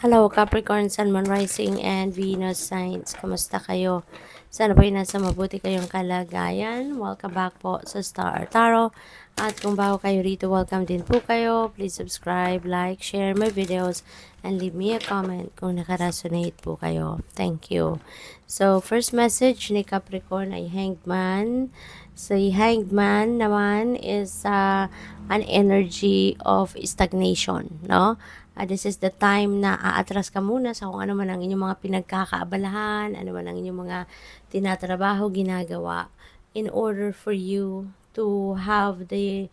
Hello, Capricorn, Sun, Moon, Rising, and Venus signs. Kamusta kayo? Sana po'y nasa mabuti kayong kalagayan. Welcome back po sa Star Tarot. At kung bago kayo rito, welcome din po kayo. Please subscribe, like, share my videos, and leave me a comment kung nakaresonate po kayo. Thank you. So, first message ni Capricorn ay Hanged Man. So, Hanged Man naman is an energy of stagnation, no? This is the time na aatras ka muna sa kung ano man ang inyong mga pinagkakaabalahan, ano man ang inyong mga tinatrabaho, ginagawa, in order for you to have the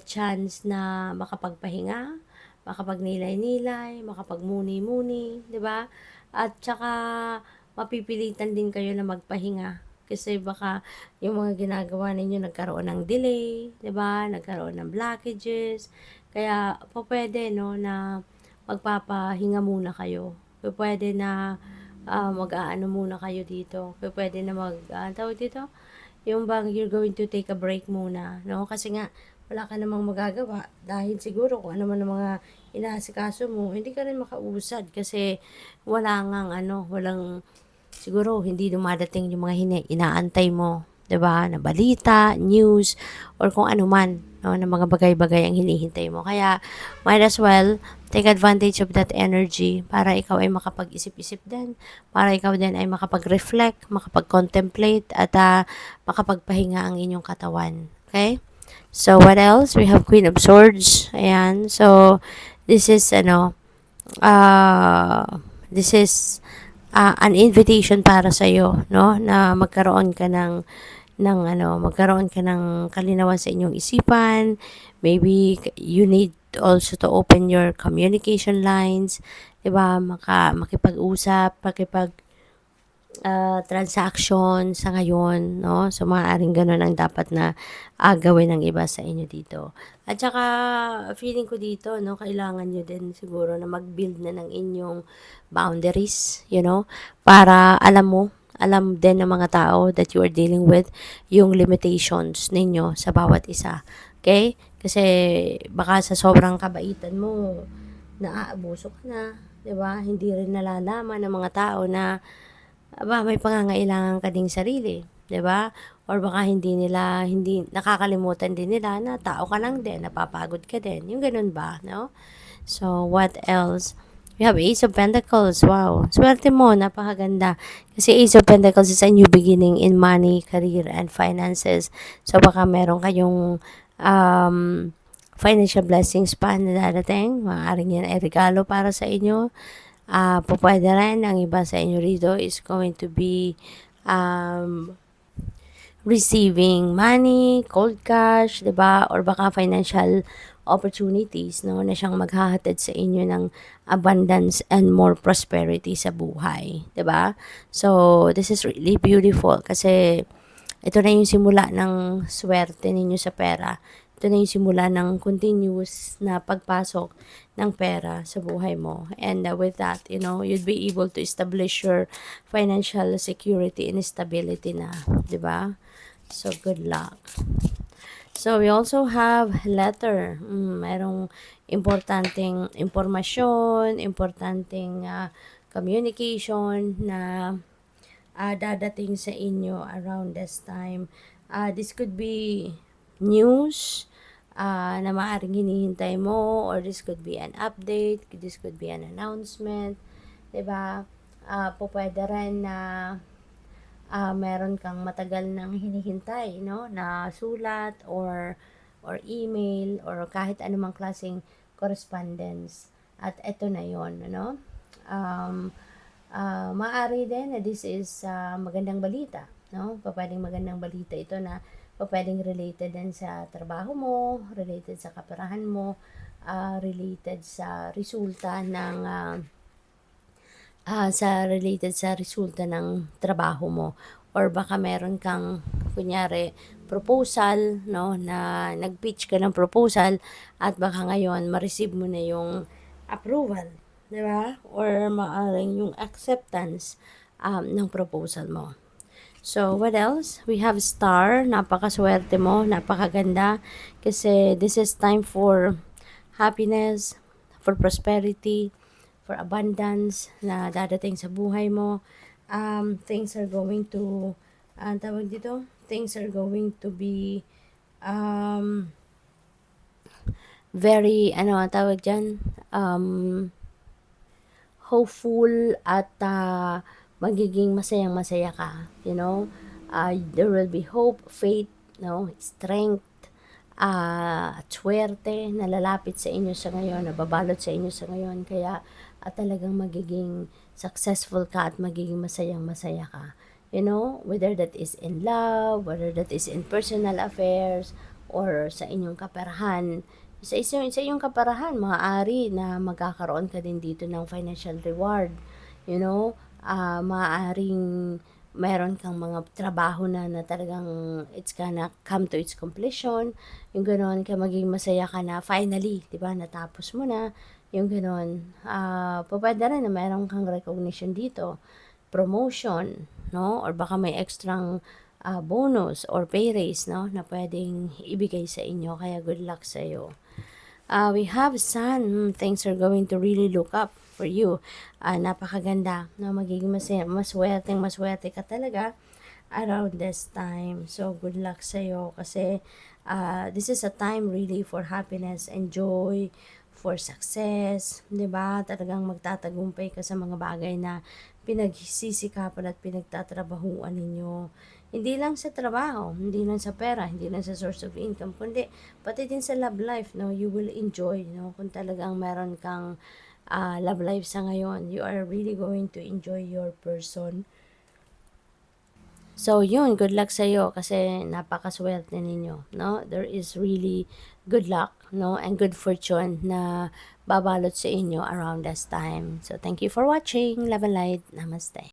chance na makapagpahinga, makapagnilay-nilay, makapagmuni-muni, di ba? At saka mapipilitan din kayo na magpahinga kasi baka yung mga ginagawa ninyo nagkaroon ng delay, di ba? Nagkaroon ng blockages. Kaya pwede no na magpapahinga muna kayo. Pwede na mag-aano muna kayo dito. Pwede na tawag dito, yung bang you're going to take a break muna, no? Kasi nga wala ka namang magagawa dahil siguro kung ano man ang mga inaasikaso mo, hindi ka rin makausad kasi walang siguro hindi dumadating yung mga inaantay mo, 'di ba? Na balita, news, or kung ano man, no, na mga bagay-bagay ang hinihintay mo. Kaya might as well take advantage of that energy para ikaw ay makapag-isip-isip din, para ikaw din ay makapag-reflect, makapag-contemplate, at makapagpahinga ang inyong katawan. Okay? So, what else? We have Queen of Swords. Ayan. So, this is, this is an invitation para sa iyo, no, na magkaroon ka ng kalinawan sa inyong isipan. Maybe you need also to open your communication lines, 'di ba? Makipag-usap, transaction sa ngayon, no? So, maaaring ganun ang dapat na gawin ng iba sa inyo dito. At saka, feeling ko dito, no, kailangan nyo din siguro na mag-build na ng inyong boundaries, para alam din ng mga tao that you are dealing with yung limitations ninyo sa bawat isa. Okay? Kasi baka sa sobrang kabaitan mo, naaabuso ka na, 'di ba? Hindi rin nalalaman ng mga tao na may pangangailangan ka ding sarili, 'di ba? Or baka hindi nakakalimutan din nila na tao ka lang din, napapagod ka din. Yung ganun ba, no? So, what else? We have Ace of Pentacles. Wow. Swerte mo. Napakaganda. Kasi Ace of Pentacles is a new beginning in money, career, and finances. So, baka meron kayong um, financial blessings pa na darating. Maaaring yan ay regalo para sa inyo. Pwede rin, ang iba sa inyo rito is going to be um, receiving money, cold cash, 'di ba? Or baka financial opportunities, no, na siyang maghahatid sa inyo ng abundance and more prosperity sa buhay, 'di ba? So, this is really beautiful kasi ito na yung simula ng swerte ninyo sa pera. Ito na yung simula ng continuous na pagpasok ng pera sa buhay mo. And with that, you'd be able to establish your financial security and stability na, 'di ba? So, good luck. So, we also have letter. Mayroong importanteng impormasyon, importanteng communication na dadating sa inyo around this time. This could be news na maaaring hinihintay mo, or this could be an update, this could be an announcement, 'di ba? Pwede rin na meron kang matagal nang hinihintay, no, na sulat or email or kahit anumang klaseng correspondence. At eto na 'yon, ano? Maaari din na this is magandang balita, no? Pwedeng magandang balita ito na pwedeng related din sa trabaho mo, related sa kaperahan mo, related sa resulta ng sa resulta ng trabaho mo, or baka meron kang kunyari proposal, no, na nag-pitch ka ng proposal at baka ngayon ma-receive mo na yung approval, 'di ba? Or maaring yung acceptance ng proposal mo. So, what else? We have star. Napakaswerte mo. Napakaganda. Kasi this is time for happiness, for prosperity, for abundance na dadating sa buhay mo. Things are going to, tawag dito, things are going to be very, ano ang tawag dyan, hopeful at magiging masayang-masaya ka, you know. There will be hope, faith, no, strength, at swerte na lalapit sa inyo sa ngayon, nababalot sa inyo sa ngayon. Kaya talagang magiging successful ka at magiging masayang-masaya ka. You know, whether that is in love, whether that is in personal affairs, or sa inyong kaperahan. Sa iyong kaperahan, maaari na magkakaroon ka din dito ng financial reward. You know, maaaring mayroon kang mga trabaho na talagang it's gonna come to its completion. Yung gano'n, ka maging masaya ka na finally, di ba, natapos mo na. Yung gano'n, pwede rin na mayroon kang recognition dito, promotion, no? Or baka may extrang bonus or pay raise, no, na pwedeng ibigay sa inyo. Kaya good luck sa iyo. We have sun. Things are going to really look up for you. Napakaganda. No, magiging maswerte ka talaga around this time. So, good luck sa'yo kasi this is a time really for happiness and joy, for success, 'di ba? Talagang magtatagumpay ka sa mga bagay na pinagsisikapan at pinagtatrabahuan ninyo. Hindi lang sa trabaho, hindi lang sa pera, hindi lang sa source of income, kundi pati din sa love life, no? You will enjoy, no? Kung talagang meron kang love life sa ngayon, you are really going to enjoy your person. So, yun, good luck sa iyo kasi napakaswerte ninyo, no? There is really good luck, no? And good fortune na babalot sa inyo around this time. So, thank you for watching. Love and light. Namaste.